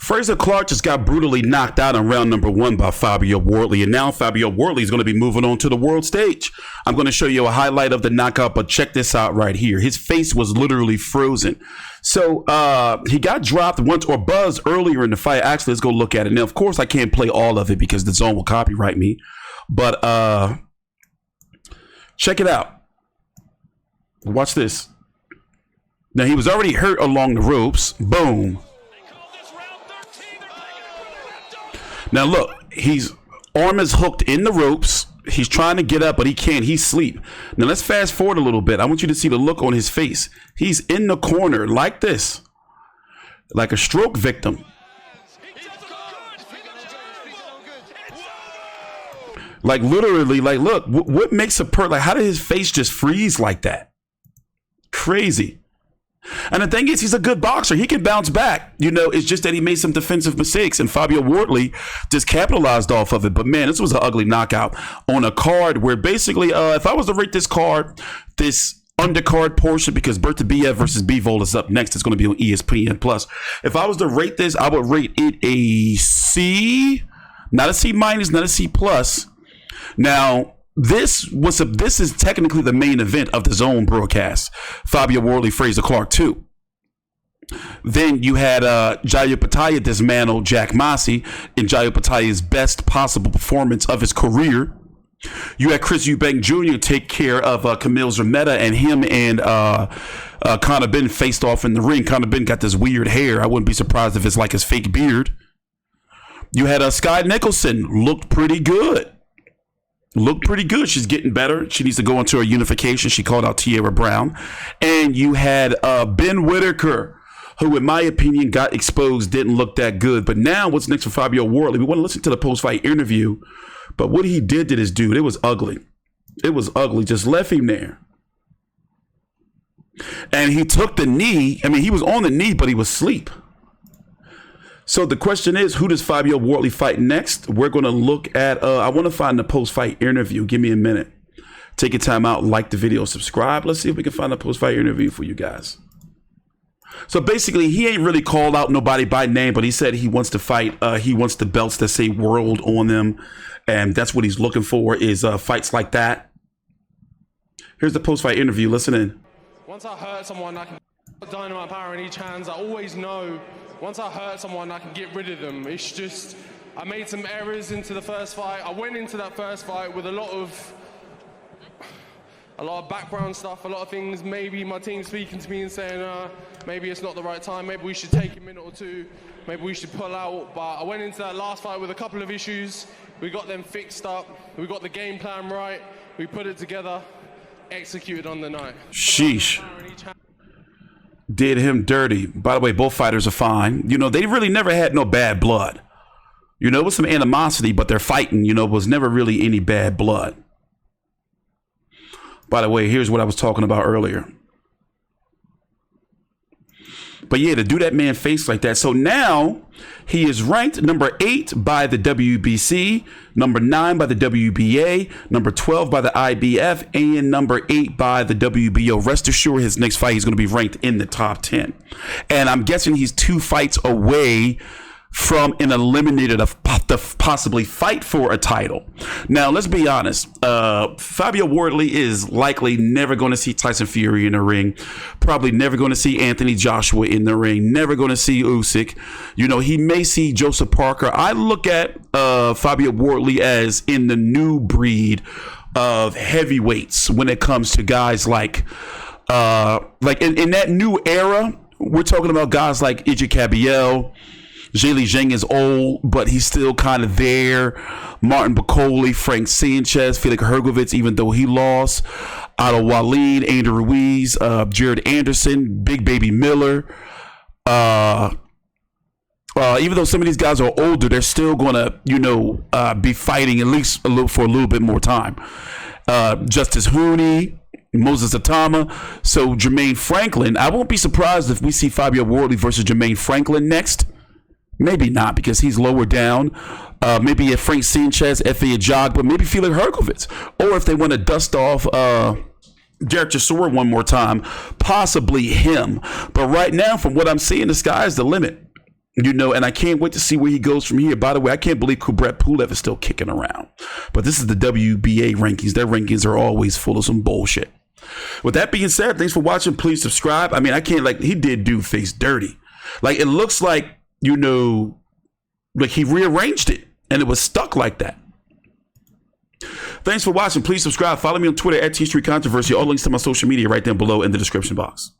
Frazer Clarke just got brutally knocked out in round number 1 by Fabio Wardley, and now Fabio Wardley is going to be moving on to the world stage. I'm going to show you a highlight of the knockout, but check this out right here. His face was literally frozen. So he got dropped once or buzzed earlier in the fight. Actually, let's go look at it. Now, of course, I can't play all of it because the zone will copyright me, but check it out. Watch this. Now, he was already hurt along the ropes. Boom. Now look, his arm is hooked in the ropes. He's trying to get up, but he can't. He's asleep. Now let's fast forward a little bit. I want you to see the look on his face. He's in the corner like this, like a stroke victim. Like literally, like look, what makes a like how did his face just freeze like that? Crazy. And the thing is, he's a good boxer. He can bounce back. You know, it's just that he made some defensive mistakes, and Fabio Wardley just capitalized off of it. But man, this was an ugly knockout on a card where basically, if I was to rate this card, this undercard portion, because Beterbiev versus Bivol is up next. It's going to be on ESPN Plus. If I was to rate this, I would rate it a C, not a C minus, not a C plus. Now, this is technically the main event of the zone broadcast. Fabio Wardley, Frazer Clarke 2. Then you had Opetaia dismantle Jack Massey in Opetaia's best possible performance of his career. You had Chris Eubank Jr. take care of Kamil Szeremeta, and him and Conor Benn faced off in the ring. Conor Benn got this weird hair. I wouldn't be surprised if it's like his fake beard. You had Skye Nicolson, looked pretty good. She's getting better. She needs to go into her unification. She called out Tierra Brown. And you had Ben Whittaker, who, in my opinion, got exposed, didn't look that good. But now what's next for Fabio Wardley? We want to listen to the post-fight interview. But what he did to this dude, it was ugly. It was ugly. Just left him there. And he took the knee. I mean, he was on the knee, but he was asleep. So the question is, who does Fabio Wardley fight next? We're going to look at, I want to find the post-fight interview. Give me a minute. Take your time out, like the video, subscribe. Let's see if we can find a post-fight interview for you guys. So basically, he ain't really called out nobody by name, but he said he wants to fight. He wants the belts that say world on them. And that's what he's looking for, is fights like that. Here's the post-fight interview. Listen in. Once I hurt someone, I can put dynamite power in each hand. I always know once I hurt someone, I can get rid of them. It's just, I made some errors into the first fight. I went into that first fight with a lot of background stuff, a lot of things. Maybe my team speaking to me and saying, maybe it's not the right time. Maybe we should take a minute or two. Maybe we should pull out. But I went into that last fight with a couple of issues. We got them fixed up. We got the game plan right. We put it together, executed on the night. Sheesh. Did him dirty. By the way, both fighters are fine. You know, they really never had no bad blood. You know, it was some animosity, but their fighting, you know, was never really any bad blood. By the way, here's what I was talking about earlier. But yeah, to do that man face like that. So now he is ranked number 8 by the WBC, number 9 by the WBA, number 12 by the IBF, and number 8 by the WBO. Rest assured, his next fight, he's going to be ranked in the top 10. And I'm guessing he's 2 fights away from an eliminated to possibly fight for a title. Now, let's be honest. Fabio Wardley is likely never going to see Tyson Fury in the ring. Probably never going to see Anthony Joshua in the ring. Never going to see Usyk. You know, he may see Joseph Parker. I look at Fabio Wardley as in the new breed of heavyweights when it comes to guys like in that new era. We're talking about guys like Ija Cabiel. Zhilei Zhang is old, but he's still kind of there. Martin Bacoli, Frank Sanchez, Felix Hergovitz, even though he lost. Otto Wallin, Andrew Ruiz, Jared Anderson, Big Baby Miller. Even though some of these guys are older, they're still going to, be fighting at least for a little bit more time. Justice Hooney, Moses Atama. So Jermaine Franklin, I won't be surprised if we see Fabio Wardley versus Jermaine Franklin next. Maybe not, because he's lower down. Maybe a Frank Sanchez, Efe Ajagba, but maybe Felix Hergovitz. Or if they want to dust off Derek Chisora one more time, possibly him. But right now, from what I'm seeing, the sky is the limit. You know, and I can't wait to see where he goes from here. By the way, I can't believe Kubrat Pulev is still kicking around. But this is the WBA rankings. Their rankings are always full of some bullshit. With that being said, thanks for watching. Please subscribe. I mean, I can't, like, he did do face dirty. Like, it looks like, you know, like he rearranged it and it was stuck like that. Thanks for watching. Please subscribe. Follow me on Twitter at TstreeT Controversy. All links to my social media right down below in the description box.